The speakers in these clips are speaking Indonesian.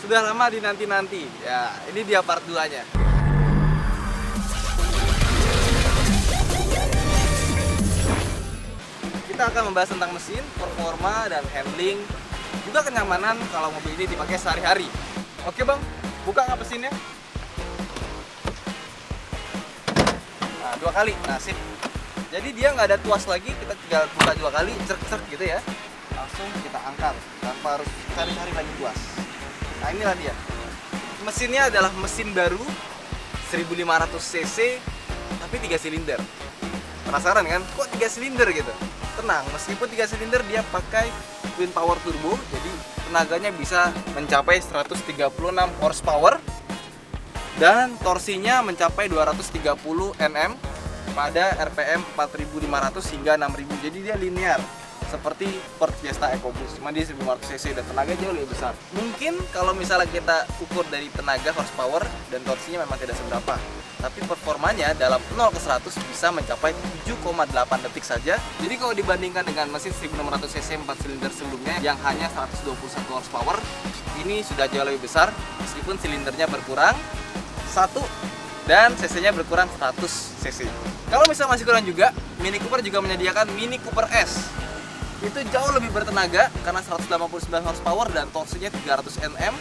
sudah lama dinanti-nanti. Ya, ini dia part 2-nya. Kita akan membahas tentang mesin, performa, dan handling, juga kenyamanan kalau mobil ini dipakai sehari-hari. Oke bang, buka nggak mesinnya? Nah, 2 kali, nah sip. Jadi dia nggak ada tuas lagi, kita tinggal buka 2 kali, cerk-cerk gitu ya. Langsung kita angkat, tanpa harus cari-cari lagi tuas. Nah inilah dia. Mesinnya adalah mesin baru 1500 cc tapi 3 silinder. Penasaran kan? Kok 3 silinder gitu? Tenang, meskipun 3 silinder dia pakai twin power turbo, jadi tenaganya bisa mencapai 136 horsepower dan torsinya mencapai 230 Nm pada RPM 4500 hingga 6000. Jadi dia linear seperti Ford Fiesta EcoBoost, cuma dia 1500 cc dan tenaga jauh lebih besar. Mungkin kalau misalnya kita ukur dari tenaga horsepower dan torsinya memang tidak seberapa, tapi performanya dalam 0 ke 100 bisa mencapai 7,8 detik saja. Jadi kalau dibandingkan dengan mesin 1600 cc 4 silinder sebelumnya yang hanya 121 horsepower, ini sudah jauh lebih besar meskipun silindernya berkurang 1 dan cc-nya berkurang 100 cc. Kalau misalnya masih kurang juga, Mini Cooper juga menyediakan Mini Cooper S. Itu jauh lebih bertenaga karena 189 horsepower dan torsinya 300 Nm.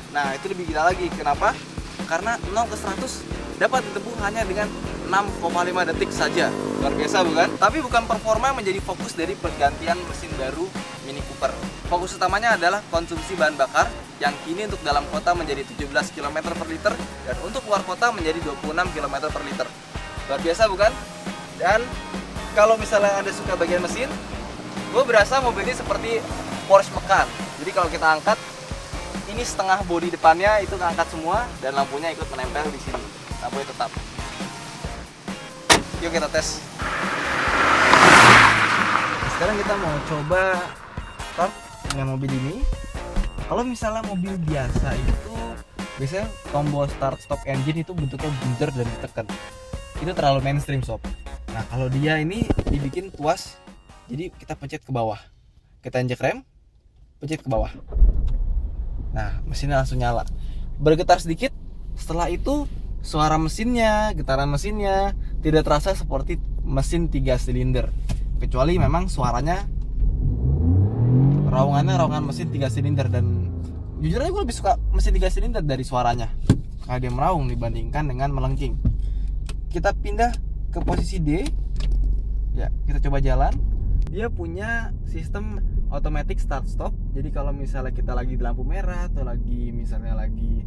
Nah, itu lebih gila lagi. Kenapa? Karena 0 ke 100 dapat ditempuh hanya dengan 6,5 detik saja. Luar biasa bukan? Tapi bukan performa yang menjadi fokus dari pergantian mesin baru Mini Cooper. Fokus utamanya adalah konsumsi bahan bakar yang kini untuk dalam kota menjadi 17 km per liter dan untuk luar kota menjadi 26 km per liter. Luar biasa bukan? Dan kalau misalnya Anda suka bagian mesin, gue berasa mobil ini seperti Porsche Macan. Jadi kalau kita angkat, ini setengah bodi depannya itu keangkat semua dan lampunya ikut menempel di sini. Lampunya tetap. Yuk kita tes. Sekarang kita mau coba start dengan mobil ini. Kalau misalnya mobil biasa itu biasanya tombol start stop engine itu bentuknya bunder dan ditekan. Itu terlalu mainstream sob. Nah kalau dia ini dibikin tuas. Jadi kita pencet ke bawah, kita injek rem, pencet ke bawah. Nah, mesinnya langsung nyala. Bergetar sedikit, setelah itu suara mesinnya, getaran mesinnya tidak terasa seperti mesin 3 silinder. Kecuali memang suaranya raungan mesin 3 silinder. Dan jujur aja gue lebih suka mesin 3 silinder dari suaranya, karena dia meraung dibandingkan dengan melengking. Kita pindah ke posisi D. Ya, kita coba jalan. Dia punya sistem automatic start stop. Jadi kalau misalnya kita lagi di lampu merah atau misalnya lagi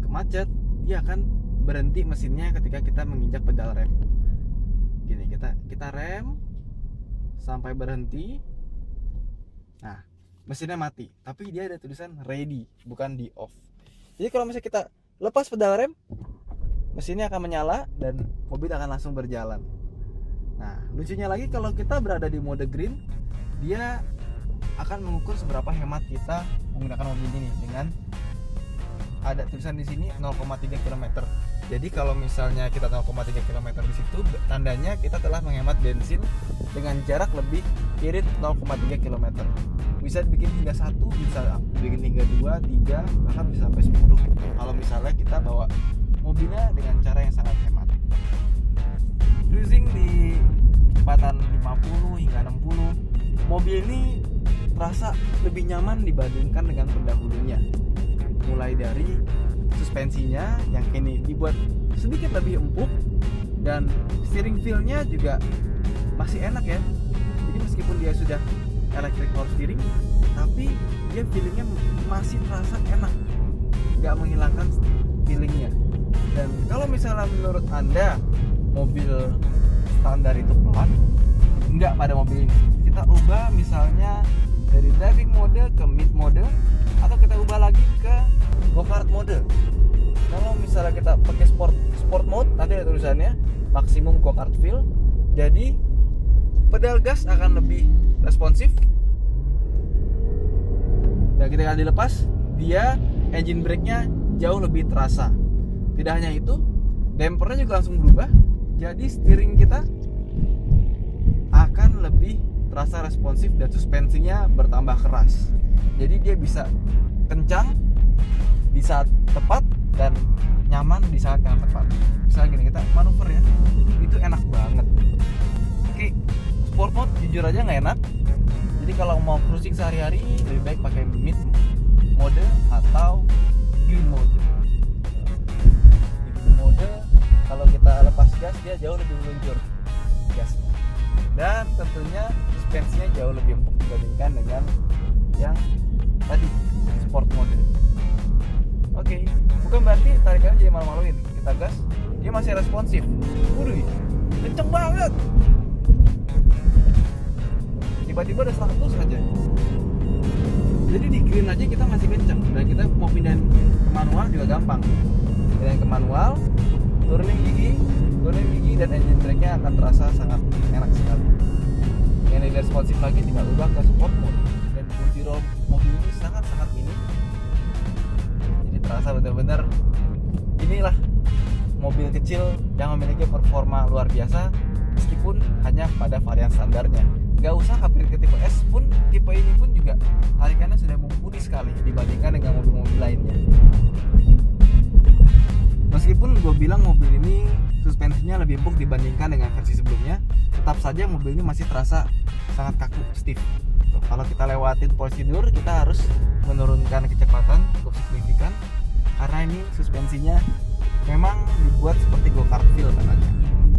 kemacet, dia akan berhenti mesinnya ketika kita menginjak pedal rem. Gini, kita rem sampai berhenti. Nah, mesinnya mati, tapi dia ada tulisan ready, bukan di off. Jadi kalau misalnya kita lepas pedal rem, mesinnya akan menyala dan mobil akan langsung berjalan. Nah, lucunya lagi kalau kita berada di mode green, dia akan mengukur seberapa hemat kita menggunakan mobil ini dengan ada tulisan di sini 0,3 km. Jadi kalau misalnya kita 0,3 km di situ, tandanya kita telah menghemat bensin dengan jarak lebih irit 0,3 km. Bisa bikin hingga 1, bisa bikin hingga 2, 3, bahkan bisa sampai 10. Kalau misalnya kita bawa mobilnya dengan cara yang sangat hemat. Cruising di kecepatan 50 hingga 60, mobil ini terasa lebih nyaman dibandingkan dengan pendahulunya. Mulai dari suspensinya yang kini dibuat sedikit lebih empuk dan steering feel-nya juga masih enak ya. Jadi meskipun dia sudah electric power steering, tapi dia feelingnya masih terasa enak, nggak menghilangkan feelingnya. Dan kalau misalnya menurut Anda mobil standar itu pelan, enggak pada mobil ini. Kita ubah misalnya dari driving mode ke mid mode, atau kita ubah lagi ke go-kart mode. Kalau misalnya kita pakai sport mode, nanti ada tulisannya maksimum go-kart feel. Jadi pedal gas akan lebih responsif. Dan ketika dilepas, dia engine brake-nya jauh lebih terasa. Tidak hanya itu, dampernya juga langsung berubah. Jadi steering kita akan lebih terasa responsif dan suspensinya bertambah keras. Jadi dia bisa kencang saat tepat dan nyaman di saat yang tepat. Misalnya gini, kita manuver ya, itu enak banget. Oke, sport mode jujur aja nggak enak. Jadi kalau mau cruising sehari-hari lebih baik pakai mid mode atau green mode. Di green mode kalau kita lepas gas dia jauh lebih meluncur gasnya. Dan tentunya suspensinya jauh lebih empuk dibandingkan dengan yang tadi sport mode. Oke, bukan berarti tarikannya jadi malu-maluin. Kita gas, dia masih responsif. Waduh, kenceng banget. Tiba-tiba ada 100 aja. Jadi di green aja kita masih kenceng. Dan kita mau pindahin ke manual juga gampang. Pindahin ke manual, turunin gigi dan engine brake-nya akan terasa sangat enak sekali. Yang lebih responsif lagi tinggal ubah ke sport mode. Dan body roll mobil ini sangat-sangat mini. Jadi terasa benar-benar inilah mobil kecil yang memiliki performa luar biasa meskipun hanya pada varian standarnya. Gak usah upgrade ke tipe S pun, tipe ini pun juga tarikannya sudah mumpuni sekali dibandingkan dengan mobil-mobil lainnya. Meskipun gue bilang mobil ini suspensinya lebih empuk dibandingkan dengan versi sebelumnya, tetap saja mobil ini masih terasa sangat kaku, stiff. Kalau kita lewatin prosedur, kita harus menurunkan kecepatan cukup signifikan karena ini suspensinya memang dibuat seperti go-kart feel katanya.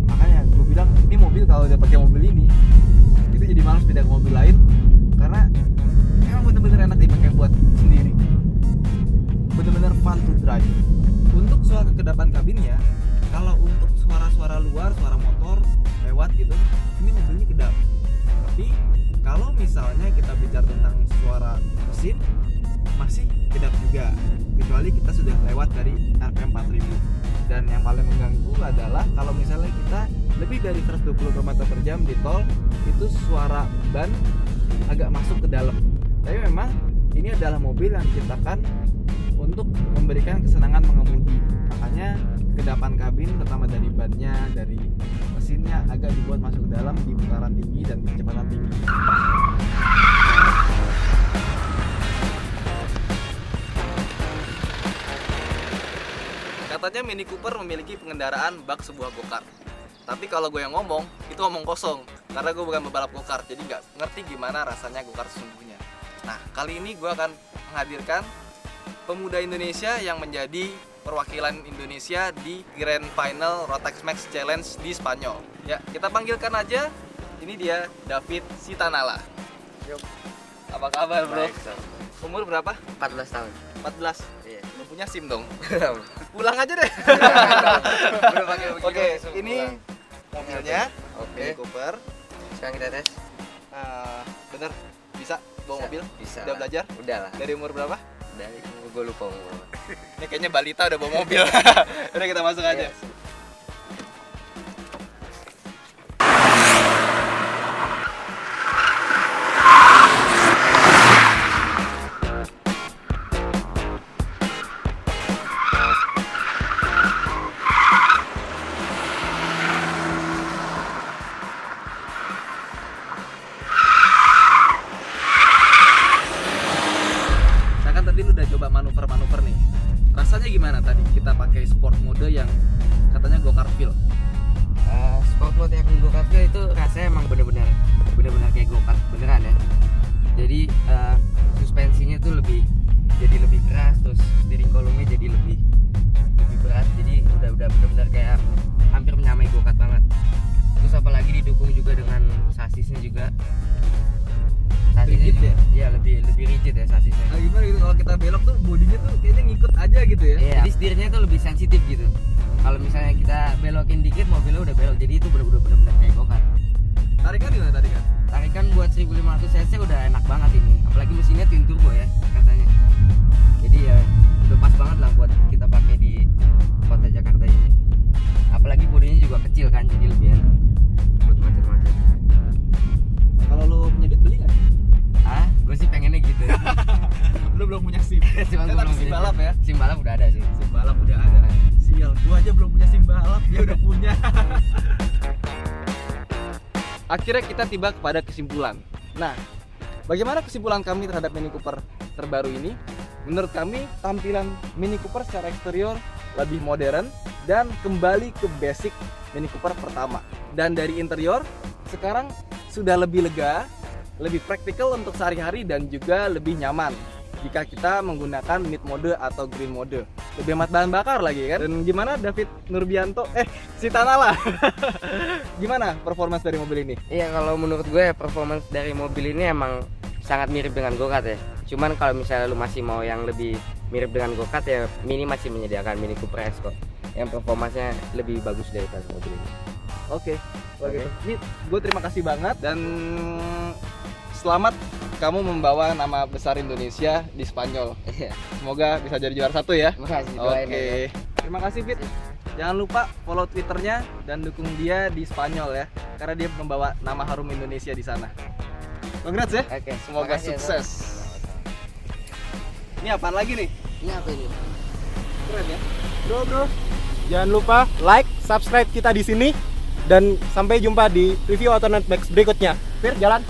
Makanya gue bilang ini mobil kalau udah pakai mobil ini itu jadi malas pindah ke mobil lain karena memang bener-bener enak dipakai buat sendiri. Bener-bener fun to drive. Untuk suara kekedapan kabinnya, kalau untuk suara-suara luar, suara motor lewat gitu, ini mobilnya kedap. Tapi kalau misalnya kita bicara tentang suara mesin, masih kedap juga. Kecuali kita sudah lewat dari RPM 4000. Dan yang paling mengganggu adalah kalau misalnya kita lebih dari 120 km/jam di tol, itu suara ban agak masuk ke dalam. Tapi memang ini adalah mobil yang diciptakan untuk memberikan kesenangan mengemudi. Makanya kekedapan kabin terutama dari bannya, dari mesinnya agak dibuat masuk ke dalam di putaran tinggi dan di kecepatan tinggi. Katanya Mini Cooper memiliki pengendaraan bak sebuah go-kart. Tapi kalau gue yang ngomong, itu omong kosong. Karena gue bukan pebalap go-kart, jadi nggak ngerti gimana rasanya go-kart sesungguhnya. Nah, kali ini gue akan menghadirkan pemuda Indonesia yang menjadi perwakilan Indonesia di Grand Final Rotax Max Challenge di Spanyol. Ya, kita panggilkan aja. Ini dia David Sitanala. Yuk. Apa kabar, bro? Baik, Umur berapa? 14 tahun. 14? Iya. Lu punya SIM dong? Pulang aja deh. Udah pakai begini. Oke, langsung ini pulang. mobilnya Oke. Mini Cooper. Sekarang kita tes. Bener? Bisa bawa mobil? Bisa. Udah belajar? Udah lah. Dari umur berapa? Dari gue lupa umur. Ini kayaknya balita udah bawa mobil. Udah kita masuk aja. Iya. Tadi lu udah coba manuver-manuver nih. Rasanya gimana tadi kita pakai sport mode yang katanya go-kart feel? Sport mode yang go-kart itu rasanya emang bener-bener kayak go-kart beneran ya. Jadi suspensinya tuh jadi lebih keras, terus steering column-nya jadi lebih berat. Jadi udah bener-bener kayak hampir menyamai go-kart banget. Terus apalagi didukung juga dengan sasisnya juga. Rigid ya? Iya, lebih rigid ya sasisnya. Nah, gimana gitu kalau kita belok tuh bodinya tuh kayaknya ngikut aja gitu ya? Iya, jadi setirnya itu lebih sensitif gitu. Kalau misalnya kita belokin dikit, mobilnya udah belok. Jadi itu bener-bener kayak go-kart. Tarikan gimana tarikan? Tarikan buat 1500 cc udah enak banget ini. Apalagi mesinnya twin turbo ya katanya. Jadi ya udah pas banget lah buat kita pakai di kota Jakarta ini. Apalagi bodinya juga kecil kan, jadi lebih enak buat macet-macet. Kalau lu punya duit beli nggak? Gue sih pengennya gitu. Lu belum punya SIM. Cuman Kan gua tapi belum SIM punya. balap ya? SIM balap udah ada sih. SIM balap udah ada. Sial, gua aja belum punya SIM balap, dia udah punya. Akhirnya kita tiba kepada kesimpulan. Nah, bagaimana kesimpulan kami terhadap Mini Cooper terbaru ini? Menurut kami tampilan Mini Cooper secara eksterior lebih modern dan kembali ke basic Mini Cooper pertama. Dan dari interior sekarang sudah lebih lega, lebih praktikal untuk sehari-hari dan juga lebih nyaman jika kita menggunakan mid mode atau green mode. Lebih hemat bahan bakar lagi kan. Dan gimana David Nurbianto si Tanala gimana performance dari mobil ini? Iya, kalau menurut gue performance dari mobil ini emang sangat mirip dengan go-kart ya. Cuman kalau misalnya lu masih mau yang lebih mirip dengan go-kart ya, Mini masih menyediakan Mini Cooper S kok, yang performanya lebih bagus daripada mobil ini. Oke. Ini gue terima kasih banget dan selamat kamu membawa nama besar Indonesia di Spanyol. Semoga bisa jadi juara 1 ya. Makasih, doain Oke. ya. Terima kasih Fit. Jangan lupa follow Twitternya dan dukung dia di Spanyol ya, karena dia membawa nama harum Indonesia di sana. Congrats ya. Oke, Semoga makasih ya, sukses. Ini apaan lagi nih? Ini apa ini? Keren ya. Bro, jangan lupa like, subscribe kita di sini dan sampai jumpa di review Autonet Max berikutnya. Fir, jalan.